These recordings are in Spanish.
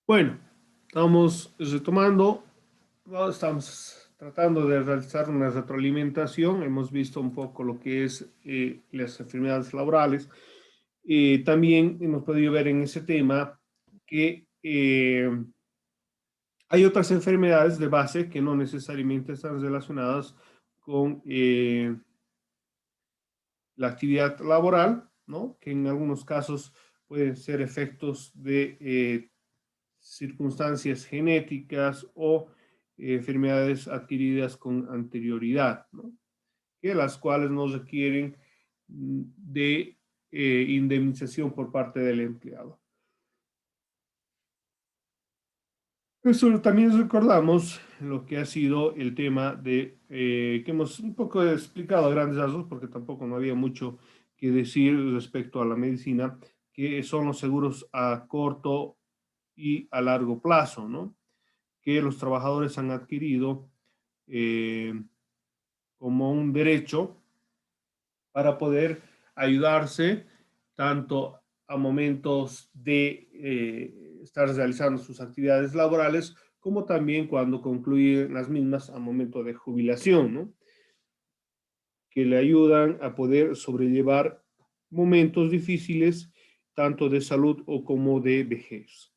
Bueno, estamos retomando, ¿no? Estamos tratando de realizar una retroalimentación. Hemos visto un poco lo que es las enfermedades laborales. También hemos podido ver en ese tema que hay otras enfermedades de base que no necesariamente están relacionadas con la actividad laboral, ¿no? Que en algunos casos pueden ser efectos de circunstancias genéticas o enfermedades adquiridas con anterioridad, ¿no? Que las cuales no requieren de indemnización por parte del empleado. Eso también recordamos lo que ha sido el tema de, que hemos un poco explicado a grandes rasgos, porque tampoco no había mucho que decir respecto a la medicina, que son los seguros a corto y a largo plazo, ¿no? Que los trabajadores han adquirido eh, como un derecho para poder ayudarse tanto a momentos de estar realizando sus actividades laborales, como también cuando concluyen las mismas a momento de jubilación, ¿no? Que le ayudan a poder sobrellevar momentos difíciles, tanto de salud o como de vejez.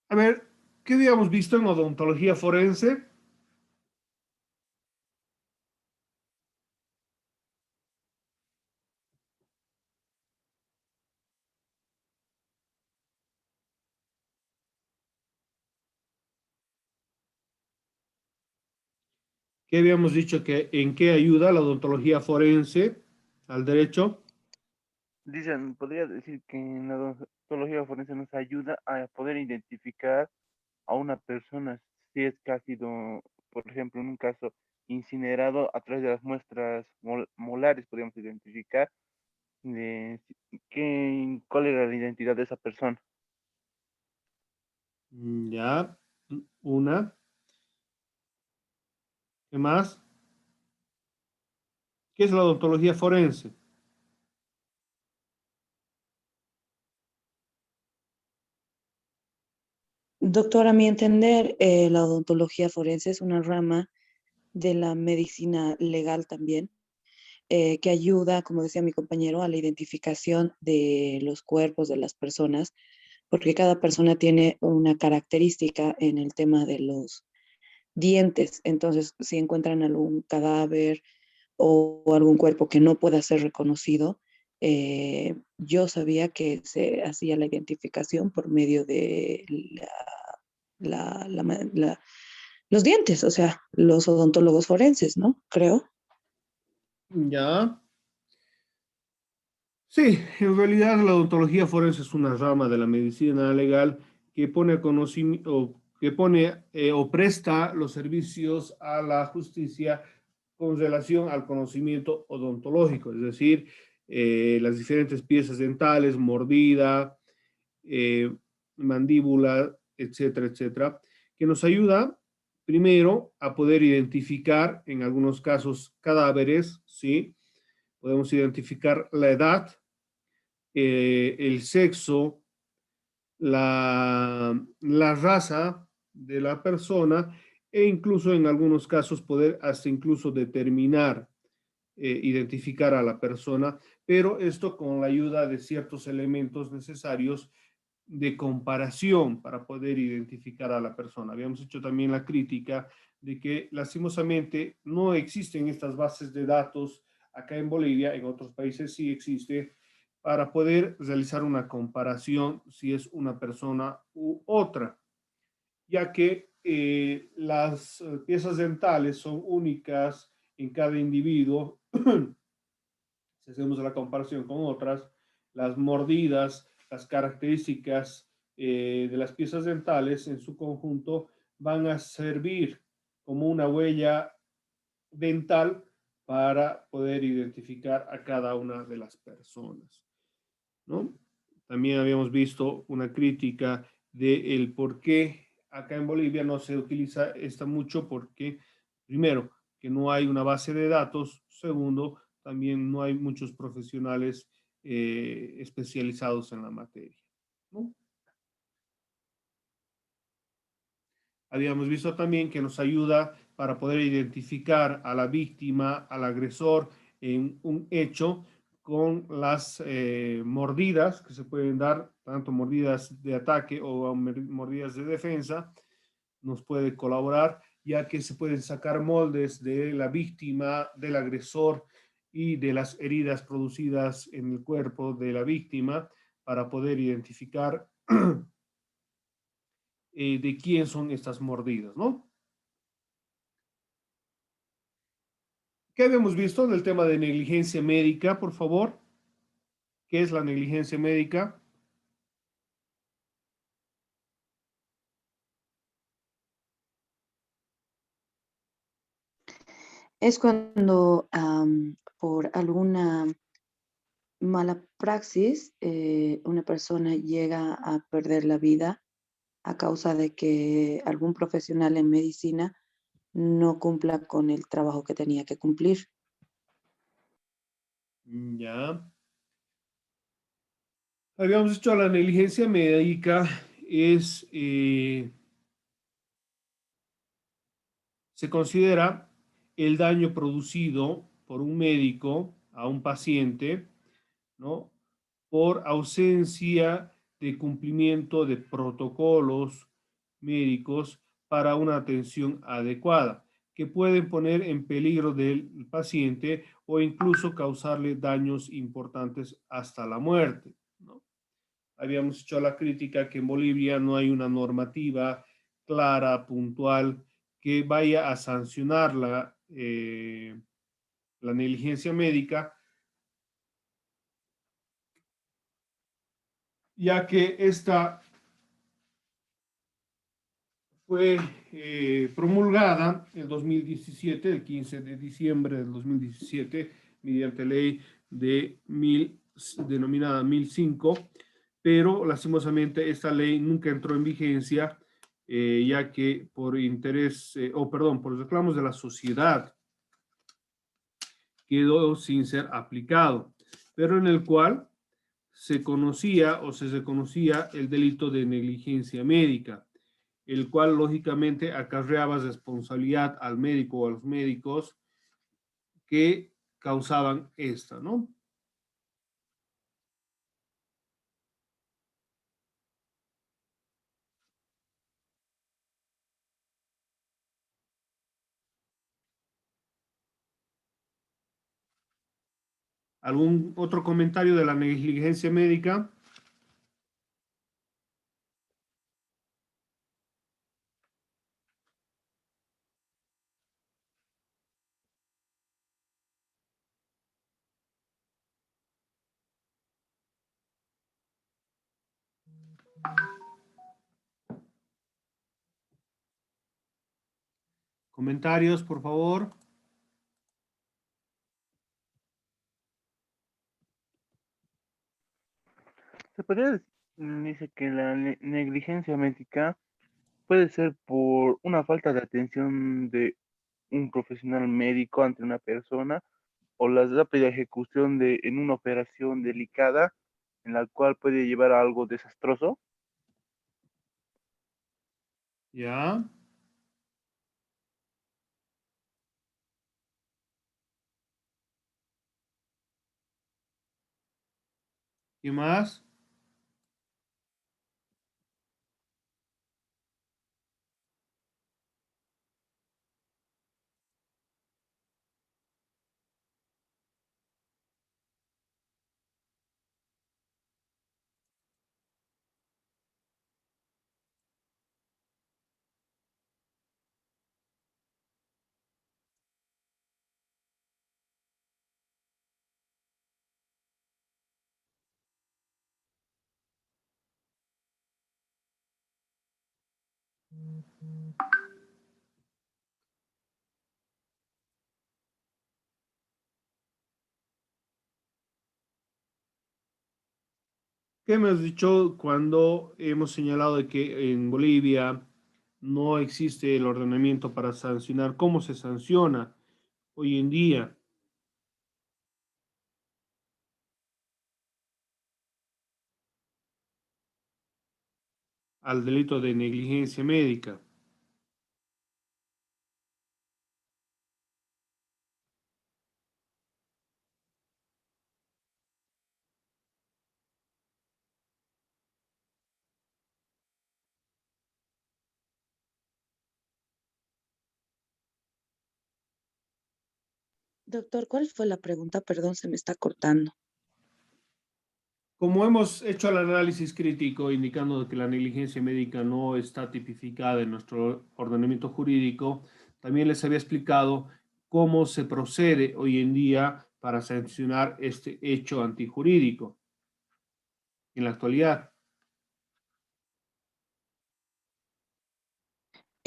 A ver, ¿qué habíamos visto en odontología forense? ¿Qué habíamos dicho que en qué ayuda la odontología forense al derecho? Dicen, podría decir que en la odontología forense nos ayuda a poder identificar a una persona si es que ha sido, por ejemplo, en un caso incinerado a través de las muestras molares, podríamos identificar cuál era la identidad de esa persona. Ya, una. ¿Qué más? ¿Qué es la odontología forense? Doctor, a mi entender, la odontología forense es una rama de la medicina legal también, que ayuda, como decía mi compañero, a la identificación de los cuerpos de las personas, porque cada persona tiene una característica en el tema de los dientes. Entonces, si encuentran algún cadáver o algún cuerpo que no pueda ser reconocido, yo sabía que se hacía la identificación por medio de la, la, la, los dientes, o sea, los odontólogos forenses, ¿no? Creo. Ya. Sí, en realidad la odontología forense es una rama de la medicina legal que pone conocimiento, que pone o presta los servicios a la justicia con relación al conocimiento odontológico, es decir, las diferentes piezas dentales, mordida, eh, mandíbula, etcétera, etcétera, que nos ayuda primero a poder identificar, en algunos casos, cadáveres, ¿sí? Podemos identificar la edad, el sexo, la raza de la persona e incluso en algunos casos poder hasta incluso determinar, identificar a la persona, pero esto con la ayuda de ciertos elementos necesarios de comparación para poder identificar a la persona. Habíamos hecho también la crítica de que lastimosamente no existen estas bases de datos acá en Bolivia, en otros países sí existe, para poder realizar una comparación si es una persona u otra, ya que las piezas dentales son únicas en cada individuo. Si hacemos la comparación con otras, las mordidas, las características de las piezas dentales en su conjunto van a servir como una huella dental para poder identificar a cada una de las personas, ¿no? También habíamos visto una crítica del por qué acá en Bolivia no se utiliza esta mucho, porque primero, que no hay una base de datos, segundo, también no hay muchos profesionales especializados en la materia, ¿no? Habíamos visto también que nos ayuda para poder identificar a la víctima, al agresor en un hecho con las mordidas que se pueden dar, tanto mordidas de ataque o mordidas de defensa, nos puede colaborar, ya que se pueden sacar moldes de la víctima, del agresor y de las heridas producidas en el cuerpo de la víctima para poder identificar de quién son estas mordidas, ¿no? ¿Qué habíamos visto del tema de negligencia médica, por favor? ¿Qué es la negligencia médica? Es cuando por alguna mala praxis una persona llega a perder la vida a causa de que algún profesional en medicina no cumpla con el trabajo que tenía que cumplir. Ya. Habíamos dicho la negligencia médica es, se considera el daño producido por un médico a un paciente, ¿no? Por ausencia de cumplimiento de protocolos médicos para una atención adecuada, que pueden poner en peligro del paciente o incluso causarle daños importantes hasta la muerte, ¿no? Habíamos hecho la crítica que en Bolivia no hay una normativa clara, puntual, que vaya a sancionar la negligencia médica, ya que esta fue promulgada en 2017, el 15 de diciembre del 2017, mediante ley denominada 1005, pero lastimosamente esta ley nunca entró en vigencia, ya que por interés, o perdón, por reclamos de la sociedad, quedó sin ser aplicado, pero en el cual se conocía o se reconocía el delito de negligencia médica, el cual lógicamente acarreaba responsabilidad al médico o a los médicos que causaban esta, ¿no? ¿Algún otro comentario de la negligencia médica? Comentarios, por favor. Se podría dice que la negligencia médica puede ser por una falta de atención de un profesional médico ante una persona o la rápida ejecución en una operación delicada en la cual puede llevar a algo desastroso. Ya. ¿Qué más? ¿Qué me has dicho cuando hemos señalado de que en Bolivia no existe el ordenamiento para sancionar? ¿Cómo se sanciona hoy en día al delito de negligencia médica? Doctor, ¿cuál fue la pregunta? Perdón, se me está cortando. Como hemos hecho el análisis crítico indicando que la negligencia médica no está tipificada en nuestro ordenamiento jurídico, también les había explicado cómo se procede hoy en día para sancionar este hecho antijurídico en la actualidad.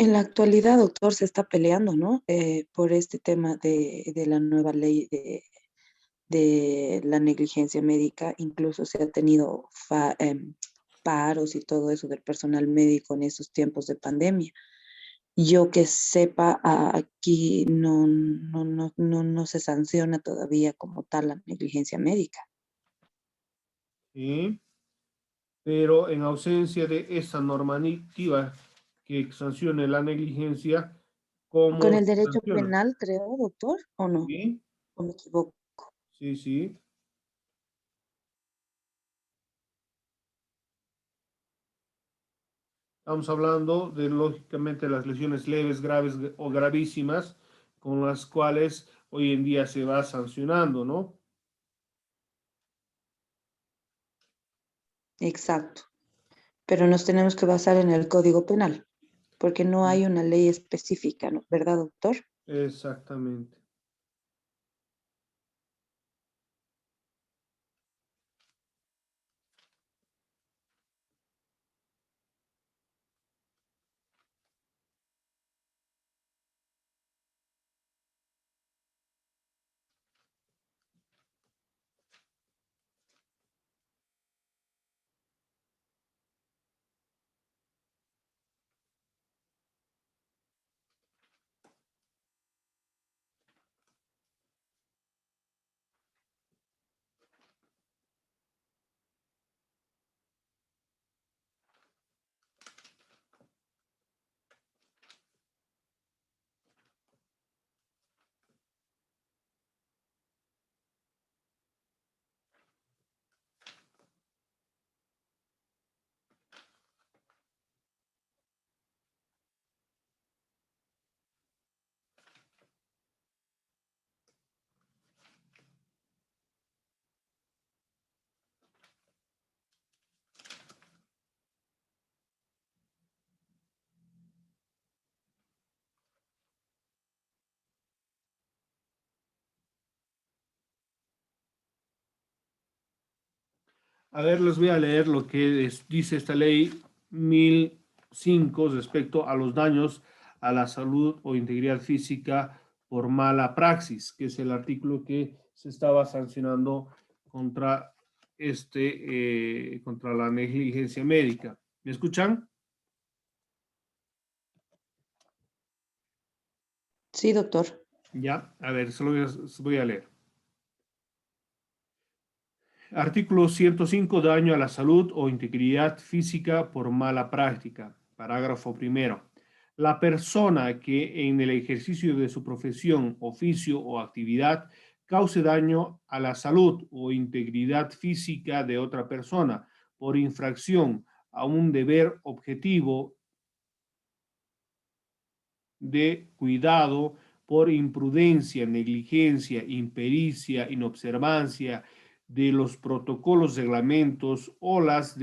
En la actualidad, doctor, se está peleando, ¿no? Por este tema de la nueva ley de la negligencia médica. Incluso se ha tenido paros y todo eso del personal médico en estos tiempos de pandemia. Yo que sepa, aquí no se sanciona todavía como tal la negligencia médica. ¿Sí? Pero en ausencia de esa normativa que sancione la negligencia, Con ¿cómo el se derecho sanciona? penal, creo, doctor, ¿o no? ¿Sí? ¿O me equivoco? Sí, sí. Estamos hablando de, lógicamente, las lesiones leves, graves o gravísimas con las cuales hoy en día se va sancionando, ¿no? Exacto. Pero nos tenemos que basar en el Código Penal, porque no hay una ley específica, ¿no? ¿Verdad, doctor? Exactamente. A ver, les voy a leer lo que dice esta ley 1005 respecto a los daños a la salud o integridad física por mala praxis, que es el artículo que se estaba sancionando contra contra la negligencia médica. ¿Me escuchan? Sí, doctor. Ya, a ver, se voy a leer. Artículo 105. Daño a la salud o integridad física por mala práctica. Parágrafo primero. La persona que en el ejercicio de su profesión, oficio o actividad cause daño a la salud o integridad física de otra persona por infracción a un deber objetivo de cuidado, por imprudencia, negligencia, impericia, inobservancia de los protocolos, reglamentos o los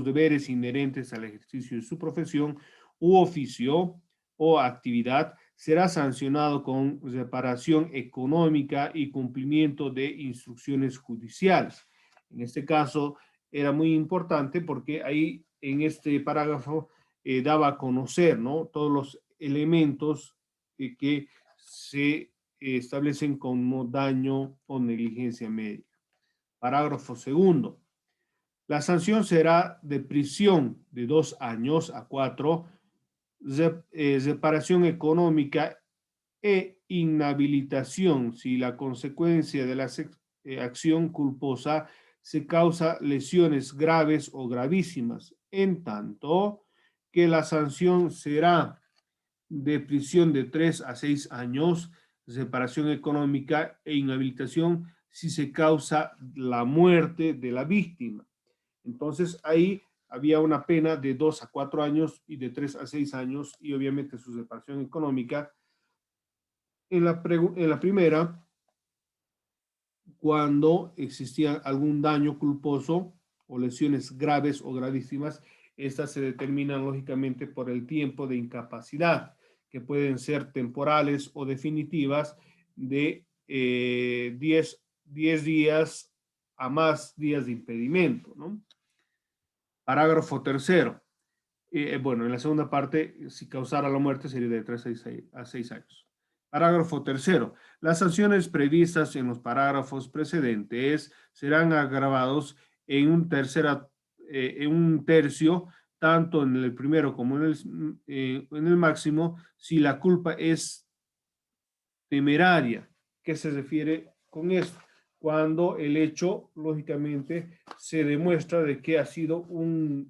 deberes inherentes al ejercicio de su profesión u oficio o actividad, será sancionado con reparación económica y cumplimiento de instrucciones judiciales. En este caso era muy importante porque ahí en este parágrafo daba a conocer, ¿no? Todos los elementos que se establecen como daño o negligencia médica. Parágrafo segundo. La sanción será de prisión de 2 años a 4, separación económica e inhabilitación si la consecuencia de la acción culposa se causa lesiones graves o gravísimas, en tanto que la sanción será de prisión de 3 a 6 años, separación económica e inhabilitación si se causa la muerte de la víctima. Entonces ahí había una pena de 2 a 4 años y de 3 a 6 años y obviamente su separación económica. En la primera, cuando existía algún daño culposo o lesiones graves o gravísimas, estas se determinan lógicamente por el tiempo de incapacidad, que pueden ser temporales o definitivas de 10 días a más días de impedimento, ¿no? Parágrafo tercero. Bueno, en la segunda parte, si causara la muerte sería de 3 a 6 años. Parágrafo tercero. Las sanciones previstas en los parágrafos precedentes serán agravados en un tercio, tanto en el primero como en el máximo, si la culpa es temeraria. ¿Qué se refiere con esto? Cuando el hecho, lógicamente, se demuestra de que ha sido una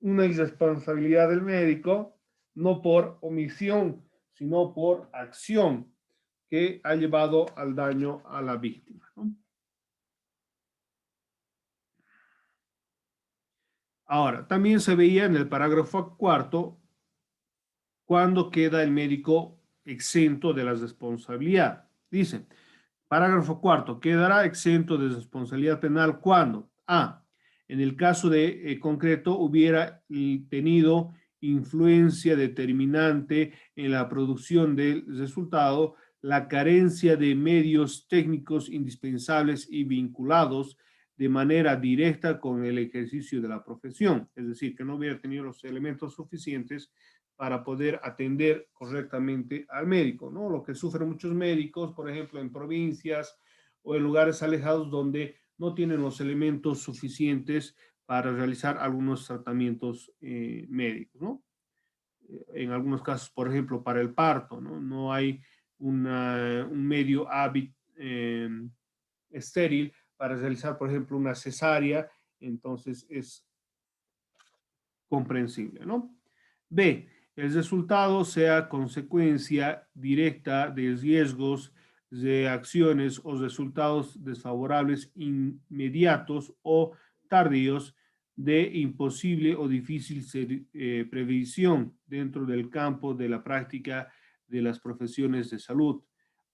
irresponsabilidad del médico, no por omisión, sino por acción que ha llevado al daño a la víctima, ¿no? Ahora, también se veía en el parágrafo cuarto cuando queda el médico exento de la responsabilidad. Dice, parágrafo cuarto, quedará exento de responsabilidad penal cuando A, en el caso de concreto hubiera tenido influencia determinante en la producción del resultado, la carencia de medios técnicos indispensables y vinculados de manera directa con el ejercicio de la profesión, es decir, que no hubiera tenido los elementos suficientes para poder atender correctamente al médico, ¿no? Lo que sufren muchos médicos, por ejemplo, en provincias o en lugares alejados donde no tienen los elementos suficientes para realizar algunos tratamientos médicos, ¿no? En algunos casos, por ejemplo, para el parto, ¿no? No hay un medio estéril para realizar, por ejemplo, una cesárea, entonces es comprensible, ¿no? B, el resultado sea consecuencia directa de riesgos, de acciones o resultados desfavorables inmediatos o tardíos de imposible o difícil previsión dentro del campo de la práctica de las profesiones de salud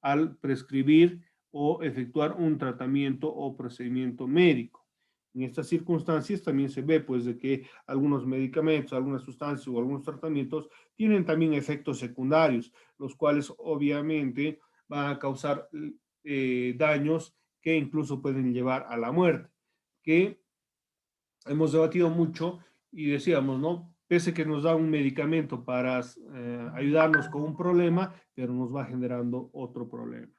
al prescribir o efectuar un tratamiento o procedimiento médico. En estas circunstancias también se ve pues de que algunos medicamentos, algunas sustancias o algunos tratamientos tienen también efectos secundarios, los cuales obviamente van a causar daños que incluso pueden llevar a la muerte, que hemos debatido mucho y decíamos, ¿no? Pese que nos da un medicamento para ayudarnos con un problema, pero nos va generando otro problema.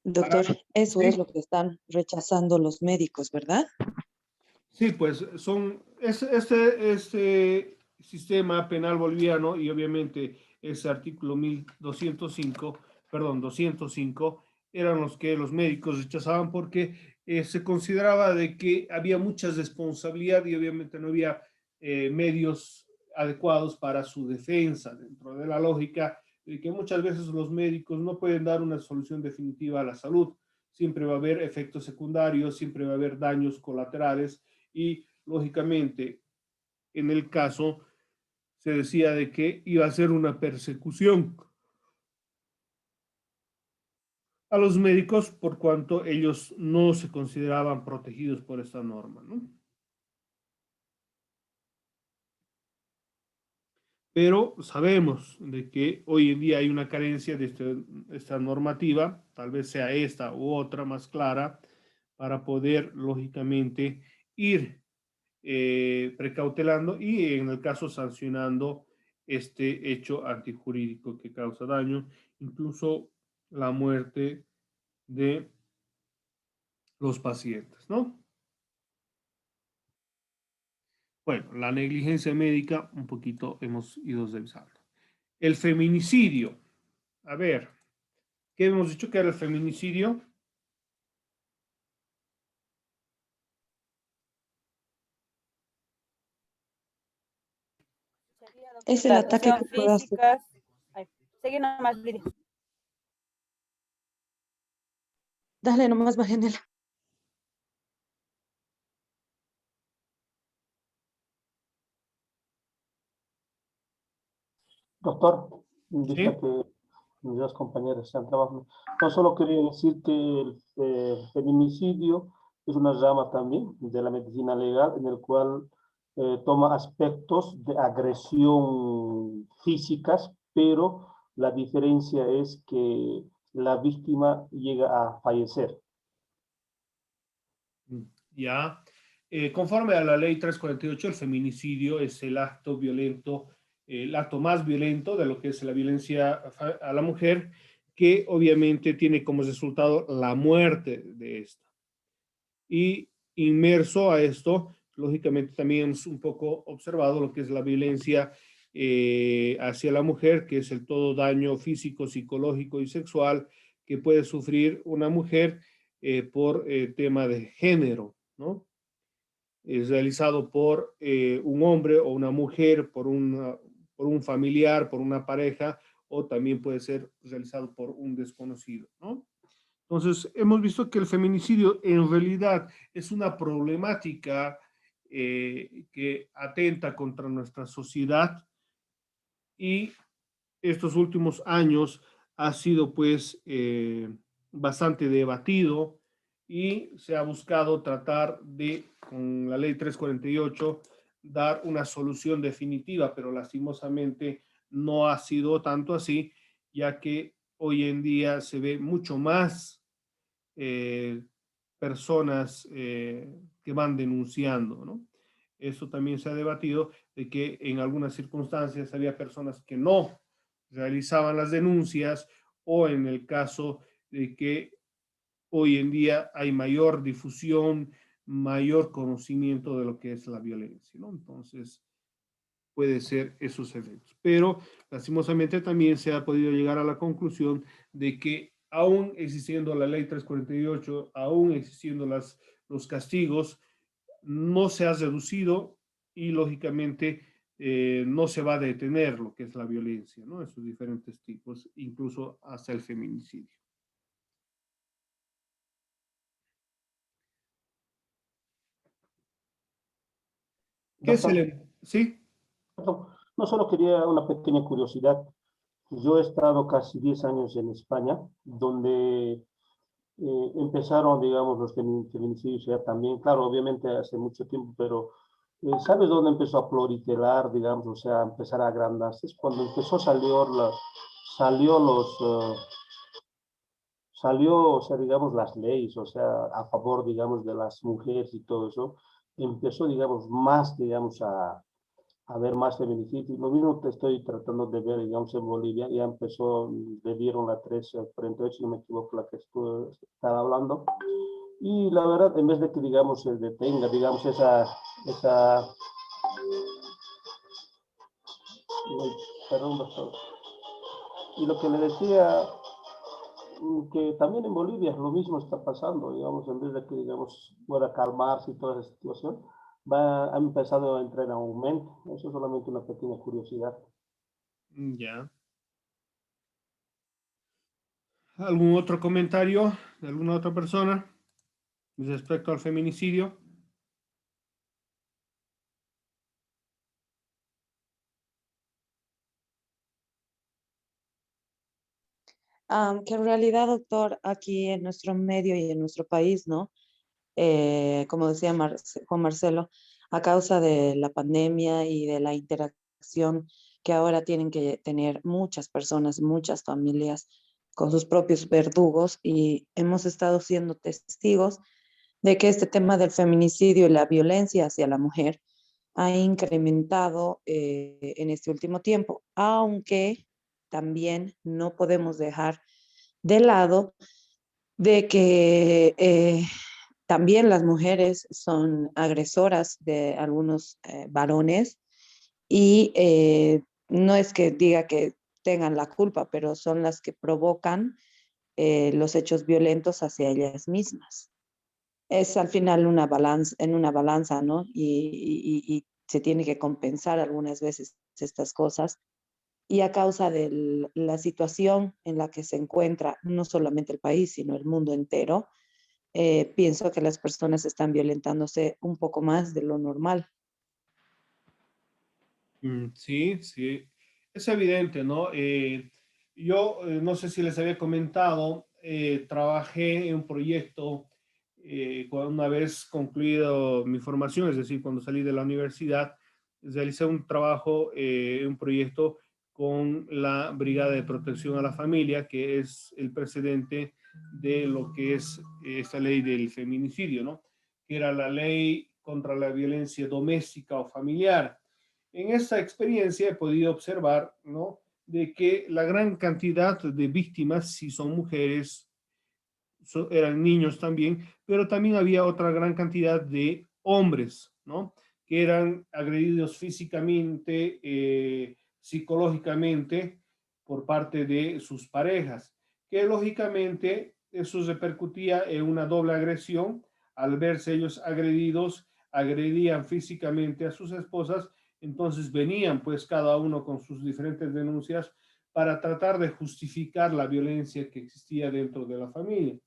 Doctor, eso es Sí, lo que están rechazando los médicos, ¿verdad? sí, pues este sistema penal boliviano y obviamente ese artículo 1205, perdón, 205, eran los que los médicos rechazaban porque se consideraba de que había mucha responsabilidad y obviamente no había medios adecuados para su defensa dentro de la lógica de que muchas veces los médicos no pueden dar una solución definitiva a la salud. Siempre va a haber efectos secundarios, siempre va a haber daños colaterales y lógicamente en el caso se decía de que iba a ser una persecución a los médicos por cuanto ellos no se consideraban protegidos por esta norma, ¿no? pero sabemos de que hoy en día hay una carencia de esta normativa, tal vez sea esta u otra más clara, para poder, lógicamente, ir precautelando y, en el caso, sancionando este hecho antijurídico que causa daño, incluso la muerte de los pacientes, ¿no? Bueno, la negligencia médica, un poquito hemos ido revisando. El feminicidio. A ver, ¿qué hemos dicho que era el feminicidio? Sería, Es doctor, el la ataque agresión que puede hacer. física. Ay, seguí nomás, Lidia. Dale nomás, Marianela. Doctor, vista Sí. que mis dos compañeros están trabajando, no solo quería decir que el feminicidio es una rama también de la medicina legal en el cual toma aspectos de agresión físicas, pero la diferencia es que la víctima llega a fallecer. Ya. Conforme a la ley 348, el feminicidio es el acto violento, el acto más violento de lo que es la violencia a la mujer, que obviamente tiene como resultado la muerte de esta. Y inmerso a esto, lógicamente también hemos un poco observado lo que es la violencia hacia la mujer, que es el todo daño físico, psicológico y sexual que puede sufrir una mujer por tema de género, ¿no? Es realizado por un hombre o una mujer, por un familiar, por una pareja, o también puede ser realizado por un desconocido, ¿no? Entonces, hemos visto que el feminicidio en realidad es una problemática que atenta contra nuestra sociedad, y estos últimos años ha sido pues bastante debatido, y se ha buscado tratar de, con la ley 348, dar una solución definitiva, pero lastimosamente no ha sido tanto así, ya que hoy en día se ve mucho más eh, personas que van denunciando, ¿no? Eso también se ha debatido, de que en algunas circunstancias había personas que no realizaban las denuncias, o en el caso de que hoy en día hay mayor difusión, mayor conocimiento de lo que es la violencia, ¿no? Entonces, puede ser esos efectos. Pero, lastimosamente, también se ha podido llegar a la conclusión de que, aún existiendo la ley 348, aún existiendo los castigos, no se ha reducido, y lógicamente no se va a detener lo que es la violencia, ¿no? Esos diferentes tipos, incluso hasta el feminicidio. ¿Qué se Doctor, le...? ¿Sí? no solo quería una pequeña curiosidad. Yo he estado casi 10 años en España, donde empezaron, digamos, los feminicidios ya también, claro, obviamente hace mucho tiempo, pero ¿sabes dónde empezó a proliferar, digamos, o sea, a empezar a agrandarse? Es cuando empezó, salió los, salió, o sea, digamos, las leyes, o sea, a favor, digamos, de las mujeres y todo eso, empezó, digamos, más, digamos, a ver más feminicidios. Lo mismo que estoy tratando de ver, digamos, en Bolivia, ya empezó, le dieron la 348, si no me equivoco, la que estaba hablando. Y la verdad, en vez de que, digamos, se detenga, digamos, esa, perdón, doctor. Y lo que le decía, que también en Bolivia lo mismo está pasando, digamos, en vez de que, digamos, pueda calmarse y toda esa situación, ha empezado a entrar en aumento. Eso es solamente una pequeña curiosidad. Ya. ¿Algún otro comentario de alguna otra persona respecto al feminicidio? Que en realidad, doctor, aquí en nuestro medio y en nuestro país, ¿no? Como decía Juan Marcelo, a causa de la pandemia y de la interacción que ahora tienen que tener muchas personas, muchas familias con sus propios verdugos y hemos estado siendo testigos de que este tema del feminicidio y la violencia hacia la mujer ha incrementado en este último tiempo, aunque también no podemos dejar de lado de que también las mujeres son agresoras de algunos varones y no es que diga que tengan la culpa, pero son las que provocan los hechos violentos hacia ellas mismas. Es al final una balanza, en una balanza, ¿no? Y se tiene que compensar algunas veces estas cosas. Y a causa de la situación en la que se encuentra no solamente el país, sino el mundo entero, pienso que las personas están violentándose un poco más de lo normal. Sí, sí, es evidente, ¿no? Yo no sé si les había comentado, trabajé en un proyecto una vez concluido mi formación, es decir, cuando salí de la universidad, realicé un trabajo, un proyecto con la Brigada de Protección a la Familia, que es el precedente de lo que es esta ley del feminicidio, ¿no? Que era la ley contra la violencia doméstica o familiar. En esta experiencia he podido observar, ¿no?, de que la gran cantidad de víctimas, si son mujeres, eran niños también, pero también había otra gran cantidad de hombres, ¿no?, que eran agredidos físicamente, psicológicamente por parte de sus parejas, que lógicamente eso repercutía en una doble agresión. Al verse ellos agredidos, agredían físicamente a sus esposas, entonces venían pues cada uno con sus diferentes denuncias para tratar de justificar la violencia que existía dentro de la familia.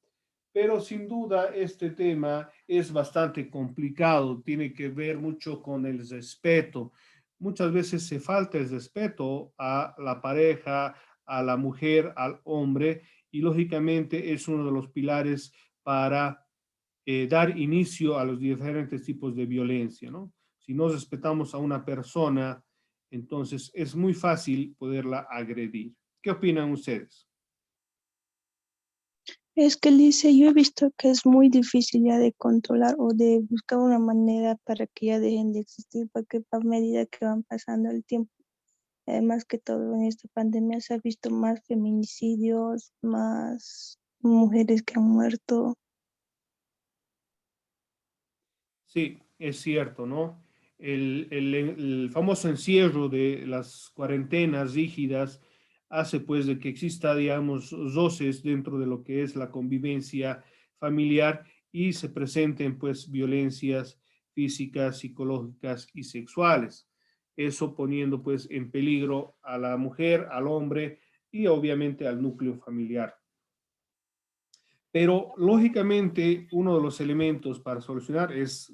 Pero sin duda este tema es bastante complicado, tiene que ver mucho con el respeto. Muchas veces se falta el respeto a la pareja, a la mujer, al hombre, y lógicamente es uno de los pilares para dar inicio a los diferentes tipos de violencia, ¿no? Si no respetamos a una persona, entonces es muy fácil poderla agredir. ¿Qué opinan ustedes? Es que Lice, yo he visto que es muy difícil ya de controlar o de buscar una manera para que ya dejen de existir, porque a medida que van pasando el tiempo, más que todo en esta pandemia se ha visto más feminicidios, más mujeres que han muerto. Sí, es cierto, ¿no? El famoso encierro de las cuarentenas rígidas hace pues de que exista, digamos, roces dentro de lo que es la convivencia familiar y se presenten pues violencias físicas, psicológicas y sexuales. Eso poniendo pues en peligro a la mujer, al hombre y obviamente al núcleo familiar. Pero lógicamente uno de los elementos para solucionar es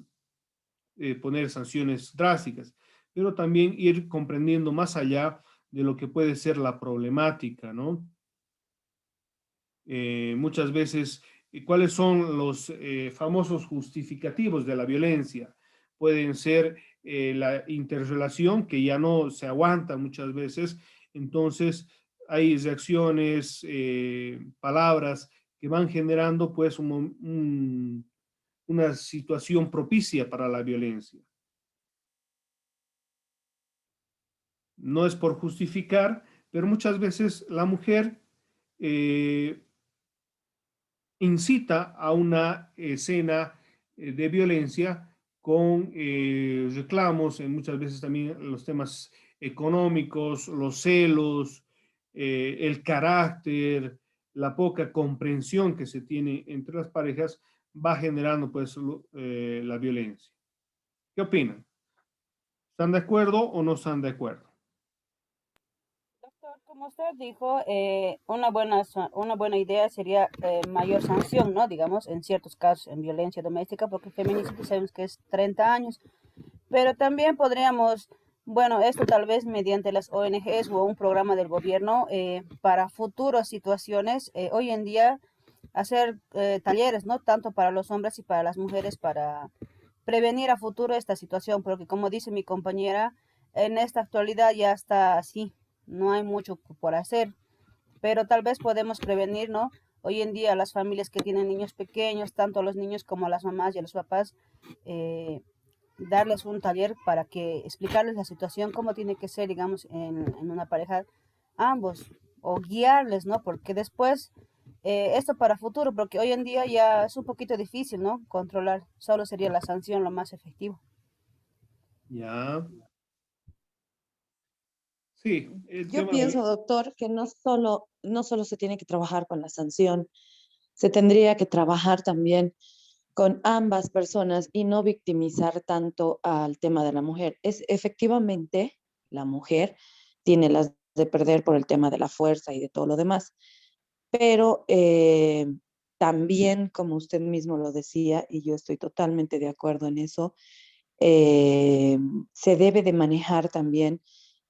poner sanciones drásticas, pero también ir comprendiendo más allá de lo que puede ser la problemática, ¿no? Muchas veces, ¿cuáles son los famosos justificativos de la violencia? Pueden ser la interrelación, que ya no se aguanta muchas veces, entonces hay reacciones, palabras que van generando pues una situación propicia para la violencia. No es por justificar, pero muchas veces la mujer eh, incita a una escena de violencia con reclamos, en muchas veces también los temas económicos, los celos, el carácter, la poca comprensión que se tiene entre las parejas va generando pues la violencia. ¿Qué opinan? ¿Están de acuerdo o no están de acuerdo? Doctor, como usted dijo, una buena idea sería mayor sanción, ¿no? Digamos, en ciertos casos en violencia doméstica, porque feminicidio sabemos que es 30 años, pero también podríamos, bueno, esto tal vez mediante las ONGs o un programa del gobierno para futuras situaciones, hoy en día hacer talleres, ¿no? Tanto para los hombres y para las mujeres para prevenir a futuro esta situación, porque como dice mi compañera, en esta actualidad ya está así, no hay mucho por hacer, pero tal vez podemos prevenir, ¿no? Hoy en día las familias que tienen niños pequeños, tanto a los niños como a las mamás y a los papás, eh, darles un taller para que explicarles la situación, cómo tiene que ser, digamos, en una pareja, ambos, o guiarles, ¿no? Porque después, esto para futuro, porque hoy en día ya es un poquito difícil, ¿no? Controlar, solo sería la sanción lo más efectivo. Ya. Sí, el Yo tema de... pienso, doctor, que no solo se tiene que trabajar con la sanción, se tendría que trabajar también con ambas personas y no victimizar tanto al tema de la mujer. Es efectivamente la mujer tiene las de perder por el tema de la fuerza y de todo lo demás, pero también, como usted mismo lo decía, y yo estoy totalmente de acuerdo en eso, eh, se debe de manejar también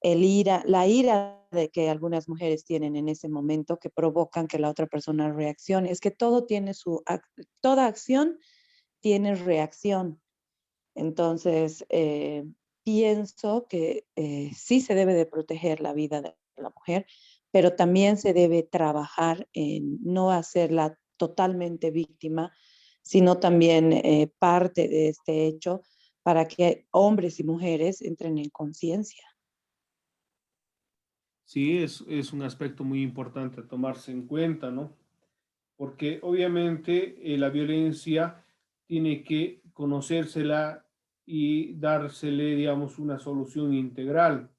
la ira de que algunas mujeres tienen en ese momento que provocan que la otra persona reaccione. Es que toda acción tiene reacción. Entonces, pienso que sí se debe de proteger la vida de la mujer, pero también se debe trabajar en no hacerla totalmente víctima, sino también parte de este hecho para que hombres y mujeres entren en conciencia. Sí, es un aspecto muy importante a tomarse en cuenta, ¿no? Porque obviamente la violencia tiene que conocérsela y dársele, digamos, una solución integral.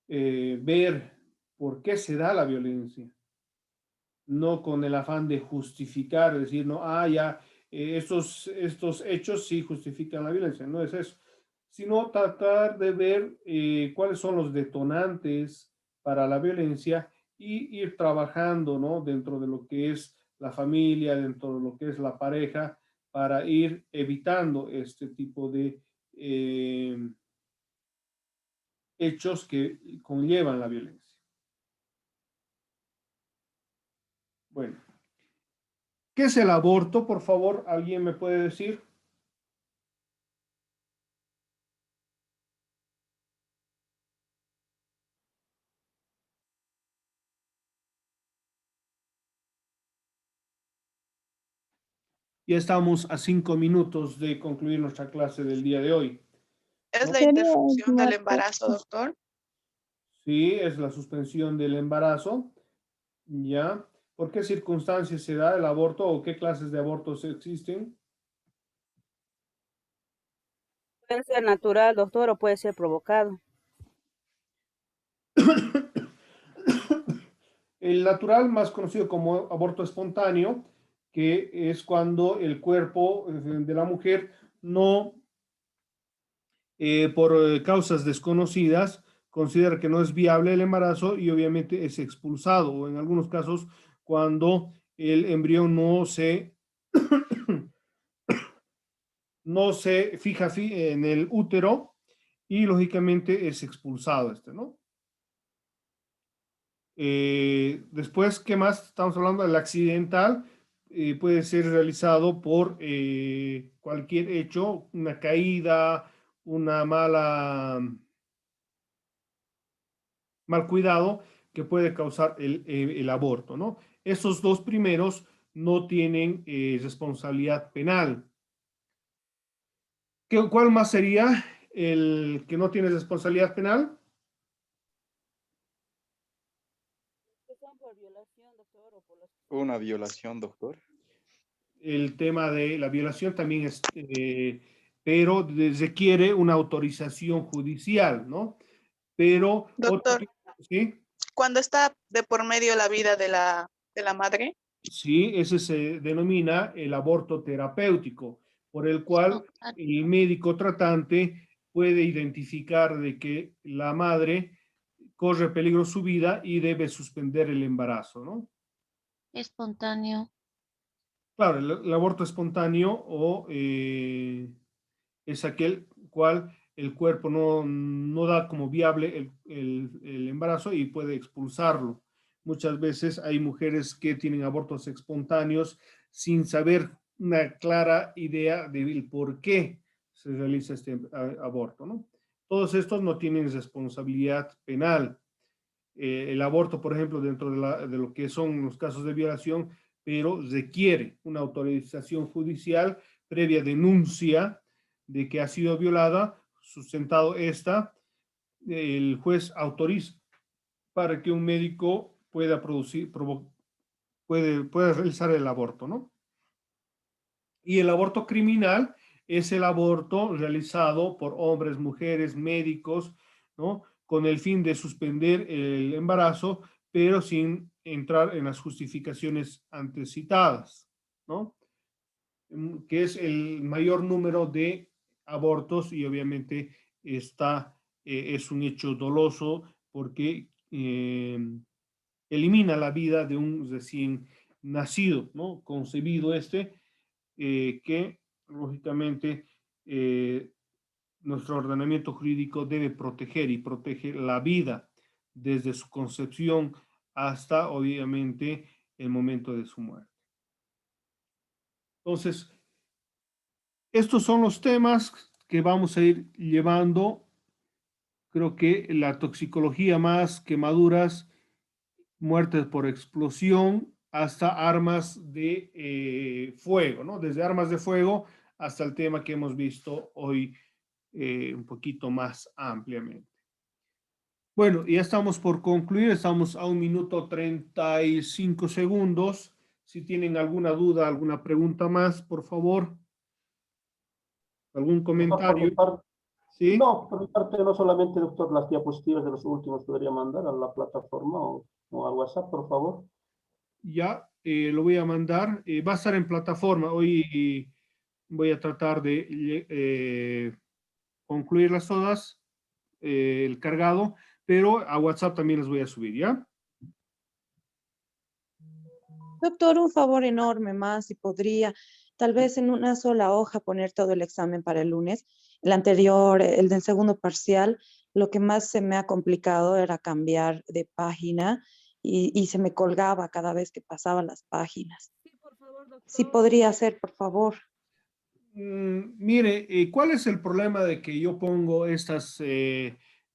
Ver por qué se da la violencia, no con el afán de justificar, decir, no, ya, estos hechos sí justifican la violencia, no es eso, sino tratar de ver cuáles son los detonantes para la violencia y ir trabajando, ¿no? Dentro de lo que es la familia, dentro de lo que es la pareja, para ir evitando este tipo de hechos que conllevan la violencia. Bueno, ¿qué es el aborto? Por favor, ¿alguien me puede decir? Ya estamos a 5 minutos de concluir nuestra clase del día de hoy, ¿Es ¿no? la Sería interrupción del más embarazo, doctor? Sí, es la suspensión del embarazo, ¿ya? ¿Por qué circunstancias se da el aborto o qué clases de abortos existen? Puede ser natural, doctor, o puede ser provocado. El natural, más conocido como aborto espontáneo, que es cuando el cuerpo de la mujer no por causas desconocidas, considera que no es viable el embarazo y obviamente es expulsado, o en algunos casos cuando el embrión no se fija en el útero y lógicamente es expulsado ¿no? Después, ¿qué más estamos hablando? El accidental puede ser realizado por cualquier hecho, una caída, una mal cuidado que puede causar el aborto, ¿no? Esos dos primeros no tienen responsabilidad penal. ¿Cuál más sería el que no tiene responsabilidad penal? Una violación, doctor. El tema de la violación también es, pero requiere una autorización judicial, ¿no? Pero, Doctor, ¿sí? cuando está de por medio la vida de la madre. Sí, ese se denomina el aborto terapéutico, por el cual el médico tratante puede identificar de que la madre corre peligro su vida y debe suspender el embarazo, ¿no? Espontáneo. Claro, el aborto espontáneo es aquel cual el cuerpo no da como viable el embarazo y puede expulsarlo. Muchas veces hay mujeres que tienen abortos espontáneos sin saber una clara idea del por qué se realiza este aborto, ¿no? Todos estos no tienen responsabilidad penal. El aborto, por ejemplo, dentro de lo que son los casos de violación, pero requiere una autorización judicial previa denuncia de que ha sido violada, sustentado esta, el juez autoriza para que un médico pueda puede realizar el aborto, ¿no? Y el aborto criminal es el aborto realizado por hombres, mujeres, médicos, ¿no? Con el fin de suspender el embarazo, pero sin entrar en las justificaciones antes citadas, ¿no? Que es el mayor número de abortos y obviamente es un hecho doloso porque elimina la vida de un recién nacido, ¿no? Concebido que lógicamente nuestro ordenamiento jurídico debe proteger y protege la vida desde su concepción hasta obviamente el momento de su muerte. Entonces, estos son los temas que vamos a ir llevando. Creo que la toxicología más quemaduras, muertes por explosión, hasta armas de fuego, ¿no? Desde armas de fuego hasta el tema que hemos visto hoy un poquito más ampliamente. Bueno, ya estamos por concluir, estamos a 1 minuto 35 segundos. Si tienen alguna duda, alguna pregunta más, por favor. ¿Algún comentario? ¿Sí? No, por mi parte no solamente, doctor, las diapositivas de los últimos podría mandar a la plataforma o al WhatsApp, por favor. Ya, lo voy a mandar. Va a estar en plataforma. Hoy voy a tratar de concluirlas todas, el cargado, pero a WhatsApp también las voy a subir, ¿ya? Doctor, un favor enorme más, si podría, tal vez en una sola hoja poner todo el examen para el lunes. El anterior, el del segundo parcial, lo que más se me ha complicado era cambiar de página y se me colgaba cada vez que pasaba las páginas. Sí, por favor, doctor. Si podría ser, por favor. Mire, ¿cuál es el problema de que yo pongo estas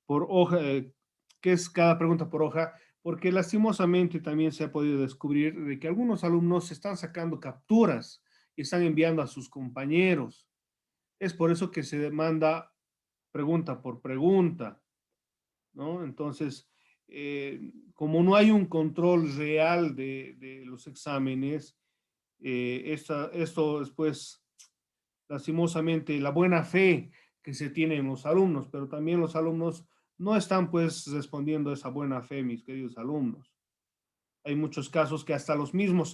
por hoja, que es cada pregunta por hoja? Porque lastimosamente también se ha podido descubrir de que algunos alumnos están sacando capturas y están enviando a sus compañeros. Es por eso que se demanda pregunta por pregunta, ¿no? Entonces, como no hay un control real de los exámenes, esto después lastimosamente la buena fe que se tiene en los alumnos, pero también los alumnos no están pues respondiendo a esa buena fe, mis queridos alumnos. Hay muchos casos que hasta los mismos